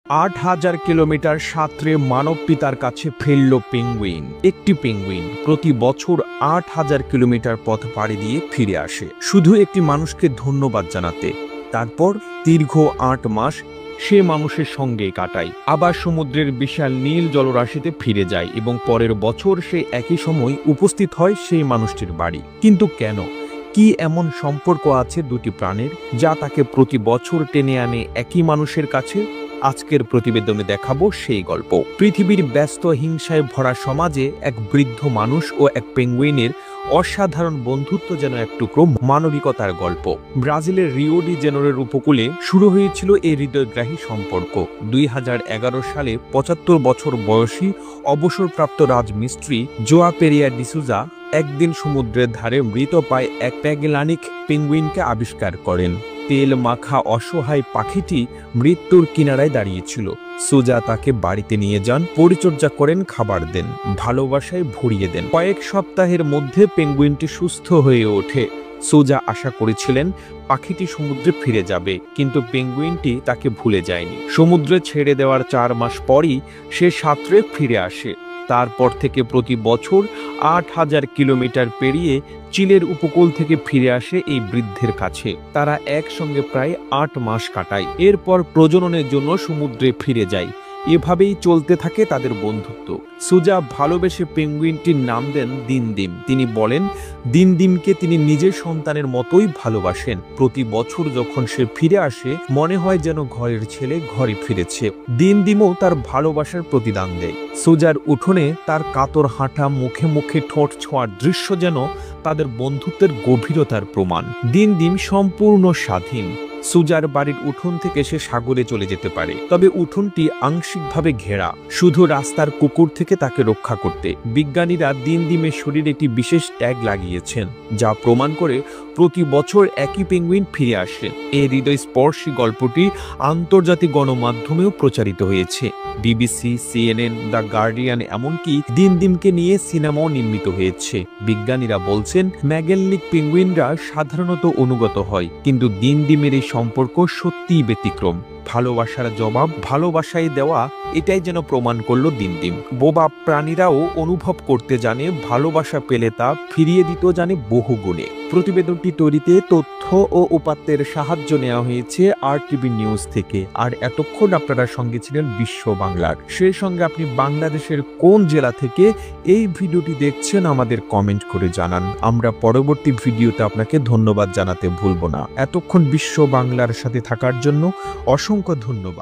৮,০০০ kilometre সাঁতরে মানব পিতার কাছে ফিরল পেঙ্গুইন। একটি পেঙ্গুইন প্রতি বছর ৮,০০০ কিলোমিটার পথ পাড়ি দিয়ে ফিরে আসে শুধু একটি মানুষকে ধন্যবাদ জানাতে। তারপর দীর্ঘ ৮ মাস সে মানুষের সঙ্গে কাটায়, আবার সমুদ্রের বিশাল নীল জলরাশিতে ফিরে যায় এবং পরের বছর সে একই সময় উপস্থিত হয় সেই মানুষটির বাড়ি। কিন্তু কেন? কি এমন সম্পর্ক আছে দুটি প্রাণের যা তাকে প্রতি বছর টেনে আনে একই মানুষের কাছে? আজকের প্রতিবেদনে দেখাবো সেই গল্প। পৃথিবীর ব্যস্ত হিংসায় ভরা সমাজে এক বৃদ্ধ মানুষ ও এক পেঙ্গুইনের অসাধারণ বন্ধুত্ব যেন এক টুকরো মানবিকতার গল্প। ব্রাজিলের রিও ডি জেনেরোর উপকূলে শুরু হয়েছিল এই হৃদয়গ্রাহী সম্পর্ক। ২০১১ সালে ৭৫ বছর বয়সী অবসরপ্রাপ্ত রাজমিস্ত্রি জোয়া পেরিয়া ডিসুজা একদিন সমুদ্রের ধারে মৃত পায় এক প্যাগেলানিক পেঙ্গুইনকে আবিষ্কার করেন। তেল মাখা অসহায় পাখিটি মৃত্যুর কিনারায় দাঁড়িয়েছিল। সোজা তাকে বাড়িতে নিয়ে যান, পরিচর্যা করেন, খাবার দেন, ভালোবাসায় ভরিয়ে দেন। কয়েক সপ্তাহের মধ্যে পেঙ্গুইনটি সুস্থ হয়ে ওঠে। সোজা আশা করেছিলেন পাখিটি সমুদ্রে ফিরে যাবে, কিন্তু পেঙ্গুইনটি তাকে ভুলে যায়নি। সমুদ্রে ছেড়ে দেওয়ার ৪ মাস পরই সে সাঁতরে ফিরে আসে। তারপর থেকে প্রতি বছর ৮,০০০ কিলোমিটার পেরিয়ে চিলের উপকূল থেকে ফিরে আসে এই বৃদ্ধের কাছে। তারা একসঙ্গে প্রায় ৮ মাস কাটায়। এরপর প্রজননের জন্য সমুদ্রে ফিরে যায়। এভাবেই চলতে থাকে তাদের বন্ধুত্ব। সুজা ভালোবেসে পেঙ্গুইনটির নাম দেন দিনদিম। তিনি বলেন, দিনদিমকে তিনি নিজের সন্তানের মতোই ভালোবাসেন। প্রতি বছর যখন সে ফিরে আসে মনে হয় যেন ঘরের ছেলে ঘরে ফিরেছে। দিনদিমও তার ভালোবাসার প্রতিদান দেয়। সুজার উঠোনে তার কাতর হাঁটা, মুখে মুখে ঠোঁট ছোঁয়ার দৃশ্য যেন তাদের বন্ধুত্বের গভীরতার প্রমাণ। দিনদিম সম্পূর্ণ স্বাধীন। সুজার বাড়ির উঠোন থেকে সে সাগরে চলে যেতে পারে, তবে উঠোনটি আংশিকভাবে ঘেরা, শুধু রাস্তার কুকুর থেকে তাকে রক্ষা করতে। বিজ্ঞানীরা দিনদিমের শরীরে একটি বিশেষ ট্যাগ লাগিয়েছেন, যা প্রমাণ করে প্রতি বছর একই পেঙ্গুইন ফিরে আসে। এই হৃদয়স্পর্শী গল্পটি আন্তর্জাতিক গণমাধ্যমেও প্রচারিত হয়েছে। বিবিসি, সিএনএন, দ্য গার্ডিয়ান, এমনকি দিনদিমকে নিয়ে সিনেমাও নির্মিত হয়েছে। বিজ্ঞানীরা বলছেন, ম্যাগেলনিক পেঙ্গুইনরা সাধারণত অনুগত হয়, কিন্তু দিনদিমের এই সম্পর্ক সত্যিই ব্যতিক্রম। ভালোবাসার জবাব ভালোবাসায় দেওয়া, এটাই যেন প্রমাণ করলো দিনদিম। বোবা প্রাণীরাও অনুভব করতে জানে, ভালোবাসা পেলে তা ফিরিয়ে দিতেও জানে বহু গুণে। প্রতিবেদনটি তৈরিতে তথ্য ও উপাত্তের সাহায্য নেওয়া হয়েছে আরটিভি নিউজ থেকে। আর এতক্ষণ আপনারা সঙ্গে ছিলেন বিশ্ব বাংলার। সেই সঙ্গে আপনি বাংলাদেশের কোন জেলা থেকে এই ভিডিওটি দেখছেন আমাদের কমেন্ট করে জানান। আমরা পরবর্তী ভিডিওতে আপনাকে ধন্যবাদ জানাতে ভুলব না। এতক্ষণ বিশ্ব বাংলার সাথে থাকার জন্য অসংখ্য ধন্যবাদ।